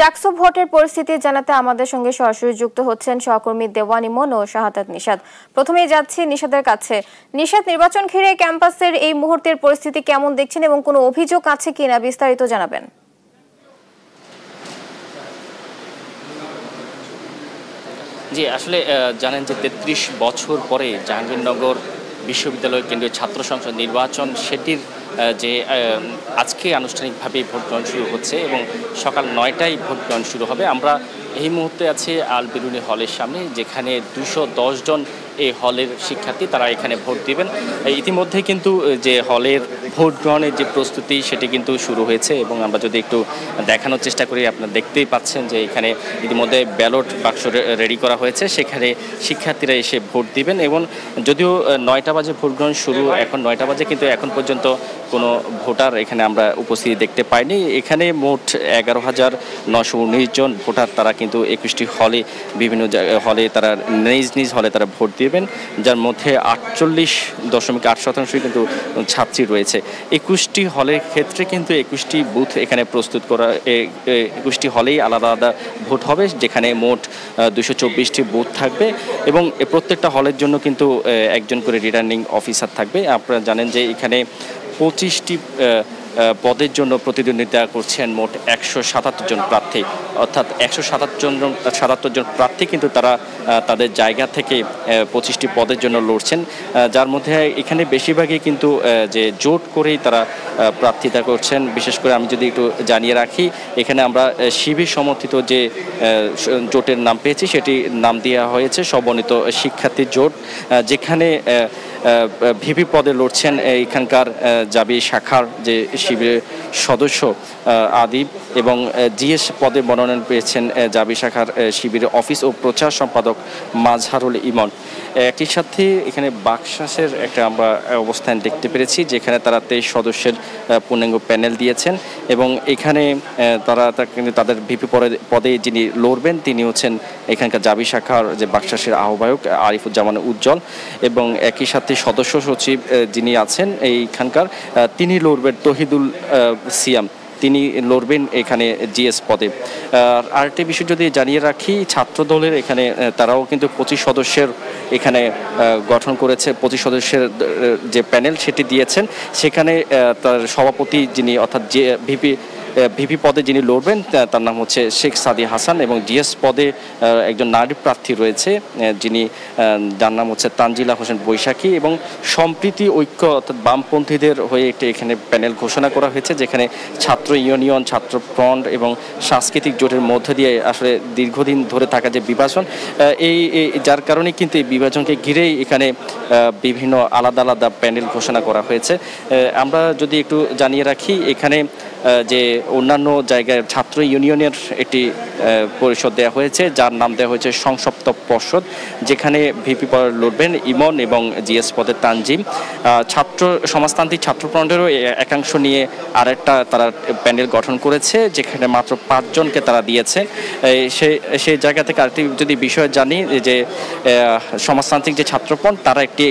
জাকসু ভোটের পরিস্থিতি জানাতে আমাদের সঙ্গে সরাসরি যুক্ত হচ্ছেন সহকর্মী দেওয়ান ইমন ও শাহাদাত নিশাত। প্রথমেই যাচ্ছি নিশাতের কাছে। নিশাত, নির্বাচন ঘিরে ক্যাম্পাসের এই মুহূর্তের পরিস্থিতি কেমন দেখছেন এবং কোনো অভিযোগ আছে কিনা বিস্তারিত জানাবেন। জি, আসলে জানেন যে ৩৩ বছর পরে জাহাঙ্গীরনগর বিশ্ববিদ্যালয় কেন্দ্রীয় ছাত্র সংসদ নির্বাচন সেটির যে আজকে আনুষ্ঠানিকভাবে ভোট গ্রহণ শুরু হচ্ছে এবং সকাল ৯টায় ভোট গ্রহণ শুরু হবে। আমরা এই মুহূর্তে আছি আল বিরুনি হলের সামনে, যেখানে ২১০ জন এই হলের শিক্ষার্থী তারা এখানে ভোট দিবেন। ইতিমধ্যে কিন্তু যে হলের ভোট গ্রহণের যে প্রস্তুতি সেটি কিন্তু শুরু হয়েছে এবং আমরা যদি একটু দেখানোর চেষ্টা করি, আপনারা দেখতেই পাচ্ছেন যে এখানে ইতিমধ্যে ব্যালট বাক্স রেডি করা হয়েছে, সেখানে শিক্ষার্থীরা এসে ভোট দিবেন। এবং যদিও ৯টা বাজে ভোট গ্রহণ শুরু, এখন 9টা বাজে, কিন্তু এখন পর্যন্ত কোনো ভোটার এখানে আমরা উপস্থিতি দেখতে পাইনি। এখানে মোট ১১,৯১৯ জন ভোটার তারা কিন্তু ২১টি হলে বিভিন্ন হলে তারা নিজ নিজ হলে তারা ভোট দিবেন, যার মধ্যে ৪৮.৮% কিন্তু ছাত্রী রয়েছে। ২১টি হলের ক্ষেত্রে কিন্তু ২১টি বুথ এখানে প্রস্তুত করা, ২১টি হলেই আলাদা আলাদা ভোট হবে, যেখানে মোট ২২৪টি বুথ থাকবে এবং প্রত্যেকটা হলের জন্য কিন্তু একজন করে রিটার্নিং অফিসার থাকবে। আপনারা জানেন যে এখানে ২৫টি পদের জন্য প্রতিদ্বন্দ্বিতা করছেন মোট ১৭৭ জন প্রার্থী, অর্থাৎ ১৭৭ জন প্রার্থী কিন্তু তারা তাদের জায়গা থেকে ২৫টি পদের জন্য লড়ছেন, যার মধ্যে এখানে বেশিরভাগই কিন্তু যে জোট করেই তারা প্রার্থিতা করছেন। বিশেষ করে আমি যদি একটু জানিয়ে রাখি, এখানে আমরা শিবির সমর্থিত যে জোটের নাম পেয়েছি সেটি নাম দেওয়া হয়েছে সমন্বিত শিক্ষার্থী জোট, যেখানে ভিপি পদে লড়ছেন এখানকার জাবি শাখার যে শিবিরের সদস্য আদিব এবং জিএস পদে মনোনয়ন পেয়েছেন জাবি শাখার শিবিরের অফিস ও প্রচার সম্পাদক মাজহারুল ইমন। একই সাথে এখানে বাকশাসের একটা আমরা অবস্থান দেখতে পেরেছি, যেখানে তারা 23 সদস্যের পূর্ণাঙ্গ প্যানেল দিয়েছেন এবং এখানে তারা কিন্তু তাদের ভিপি পদে যিনি লড়বেন তিনি হচ্ছেন এখানকার জাবি শাখার যে বাকশাসের আহ্বায়ক আরিফুজ্জামান উজ্জ্বল এবং একই সাথে সদস্য সচিব যিনি আছেন এইখানকার তিনি লড়বেন তহিদুল সিয়াম, তিনি লড়বেন এখানে জিএস পদে। আরেকটি বিষয় যদি জানিয়ে রাখি, ছাত্র দলের এখানে তারাও কিন্তু ২৫ সদস্যের এখানে গঠন করেছে, ২৫ সদস্যের যে প্যানেল সেটি দিয়েছেন, সেখানে তার সভাপতি যিনি অর্থাৎ যে ভিপি পদে যিনি লড়বেন তার নাম হচ্ছে শেখ সাদি হাসান এবং জিএস পদে একজন নারী প্রার্থী রয়েছে যিনি, যার নাম হচ্ছে তানজিলা হোসেন বৈশাখী এবং সম্প্রীতি ঐক্য অর্থাৎ বামপন্থীদের হয়ে একটি এখানে প্যানেল ঘোষণা করা হয়েছে, যেখানে ছাত্র ইউনিয়ন, ছাত্র ফ্রন্ট এবং সাংস্কৃতিক জোটের মধ্য দিয়ে আসলে দীর্ঘদিন ধরে থাকা যে বিভাজন, এই যার কারণে কিন্তু এই বিভাজনকে ঘিরেই এখানে বিভিন্ন আলাদা আলাদা প্যানেল ঘোষণা করা হয়েছে। আমরা যদি একটু জানিয়ে রাখি, এখানে যে অন্যান্য জায়গায় ছাত্র ইউনিয়নের একটি পরিষদ দেওয়া হয়েছে, যার নাম দেওয়া হয়েছে সংসপ্ত পর্ষদ, যেখানে ভিপি পদে লড়বেন ইমন এবং জিএস পদে তানজিম। ছাত্র সমাজতান্ত্রিক ছাত্রফ্রন্টেরও একাংশ নিয়ে আরেকটা তারা প্যানেল গঠন করেছে, যেখানে মাত্র 5 জনকে তারা দিয়েছে। সেই জায়গা থেকে আরেকটি যদি বিষয় জানি যে সমাজতান্ত্রিক যে ছাত্রফ্রন্ট তারা একটি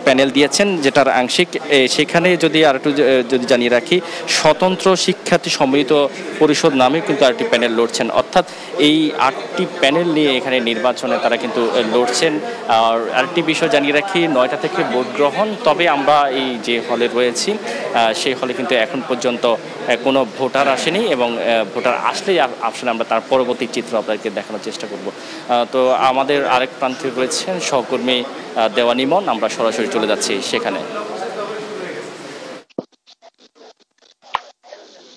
প্যানেল দিয়েছেন যেটার আংশিক, সেখানে যদি আর একটু যদি জানিয়ে রাখি, স্বতন্ত্র শিক্ষার্থী সম্মিলিত পরিষদ নামে কিন্তু আরেকটি প্যানেল লড়ছেন, অর্থাৎ এই 8টি প্যানেল নিয়ে এখানে নির্বাচনে তারা কিন্তু লড়ছেন। আর আরেকটি বিষয় জানিয়ে রাখি, 9টা থেকে ভোট গ্রহণ, তবে আমরা এই যে হলে রয়েছি সেই হলে কিন্তু এখন পর্যন্ত কোনো ভোটার আসেনি এবং ভোটার আসলেই আসলে আমরা তার পরবর্তী চিত্র আপনাদেরকে দেখানোর চেষ্টা করব। তো আমাদের আরেক প্রান্তে রয়েছেন সহকর্মী দেওয়ান ইমন, আমরা সরাসরি চলে যাচ্ছি সেখানে।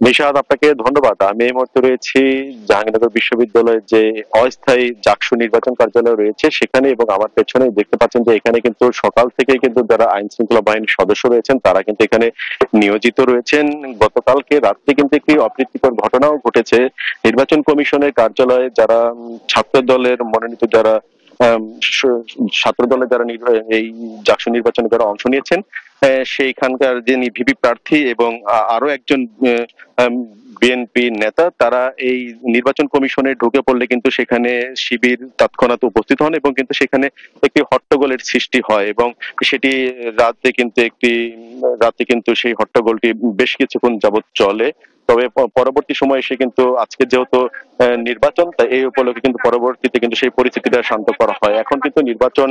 নিশাদ, আপনাকে ধন্যবাদ। আমি এই মুহূর্তে রয়েছি জাহাঙ্গীরনগর বিশ্ববিদ্যালয়ের যে অস্থায়ী জাকসু নির্বাচন কার্যালয় রয়েছে সেখানে, এবং আমার পেছনে দেখতে পাচ্ছেন যে এখানে কিন্তু সকাল থেকে কিন্তু যারা আইন শৃঙ্খলা বাহিনীর সদস্য রয়েছেন তারা কিন্তু এখানে নিয়োজিত রয়েছেন। গতকালকে রাত্রে কিন্তু একটি অপ্রীতিকর ঘটনাও ঘটেছে। নির্বাচন কমিশনের কার্যালয়ে যারা ছাত্র দলের মনোনীত যারা ছাত্র দলের যারা এই জাকসু নির্বাচনে যারা অংশ নিয়েছেন সেইখানকার যিনি ভিপি প্রার্থী এবং আরো একজন বিএনপি নেতা, তারা এই নির্বাচন কমিশনে ঢুকে পড়লে কিন্তু সেখানে শিবির তৎক্ষণাৎ উপস্থিত হন এবং কিন্তু সেখানে একটি হট্টগোলের সৃষ্টি হয় এবং সেটি রাতে কিন্তু সেই হট্টগোলটি বেশ কিছুক্ষণ যাবৎ চলে। তবে পরবর্তী সময়ে এসে কিন্তু আজকে যেহেতু নির্বাচন, তাই এই উপলক্ষে কিন্তু পরবর্তীতে কিন্তু সেই পরিস্থিতিটা শান্ত করা হয়। এখন কিন্তু নির্বাচন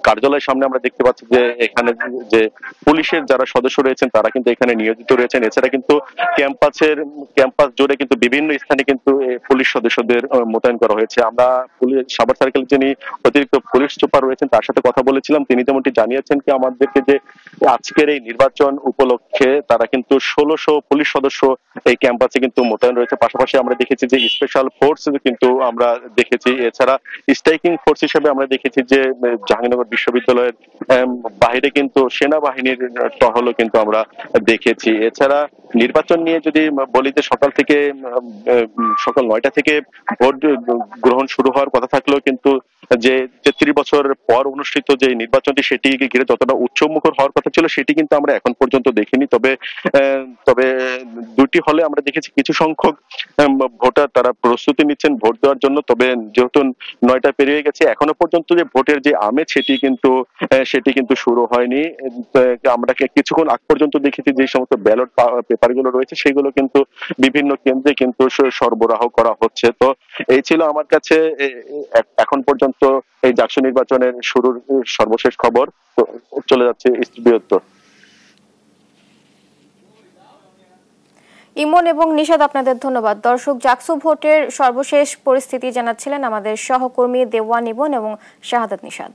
কার্যালয়ের সামনে আমরা দেখতে পাচ্ছি যে এখানে যে পুলিশের যারা সদস্য রয়েছেন তারা কিন্তু এখানে নিয়োজিত রয়েছেন। এছাড়া কিন্তু ক্যাম্পাস জুড়ে কিন্তু বিভিন্ন স্থানে কিন্তু পুলিশ সদস্যদের মোতায়েন করা হয়েছে। আমরা সাভার সার্কেল যিনি অতিরিক্ত পুলিশ সুপার রয়েছেন তার সাথে কথা বলেছিলাম, তিনি যেমনটি জানিয়েছেন কি আমাদেরকে যে আজকের এই নির্বাচন উপলক্ষে তারা কিন্তু 1600 পুলিশ সদস্য এই ক্যাম্পাসে কিন্তু মোতায়েন রয়েছে। পাশাপাশি আমরা দেখেছি যে স্পেশাল ফোর্স কিন্তু আমরা দেখেছি। এছাড়া স্ট্রাইকিং ফোর্স হিসেবে আমরা দেখেছি যে জাহাঙ্গীরনগর বিশ্ববিদ্যালয়ের বাইরে কিন্তু সেনাবাহিনীর টহলও কিন্তু আমরা দেখেছি। এছাড়া নির্বাচন নিয়ে যদি বলি যে সকাল 9টা থেকে ভোট গ্রহণ শুরু হওয়ার কথা থাকলেও কিন্তু যে 33 বছর পর অনুষ্ঠিত যে নির্বাচনটি সেটিকে ঘিরে যতটা উৎসবমুখর হওয়ার কথা ছিল সেটি কিন্তু আমরা এখন পর্যন্ত দেখিনি। তবে দুটি হলে আমরা দেখেছি কিছু সংখ্যক ভোটার তারা প্রস্তুতি নিচ্ছেন ভোট দেওয়ার জন্য। তবে যেহেতু 9টা পেরিয়ে গেছে এখনো পর্যন্ত যে ভোটের যে আমেজ সেটি কিন্তু শুরু হয়নি। আমরা কিছুক্ষণ আগ পর্যন্ত দেখেছি যে সমস্ত ব্যালট পেপার গুলো রয়েছে সেগুলো কিন্তু বিভিন্ন কেন্দ্রে কিন্তু সরবরাহ করা হচ্ছে। তো এই ছিল আমার কাছে এখন পর্যন্ত এই জাকসু নির্বাচনের শুরুর সর্বশেষ খবর। তো চলে যাচ্ছে স্টুডিওতে। ইমন এবং নিশাদ, আপনাদের ধন্যবাদ। দর্শক, জাকসু ভোটের সর্বশেষ পরিস্থিতি জানাচ্ছিলেন আমাদের সহকর্মী দেওয়ান ইমন এবং শাহাদাত নিশাদ।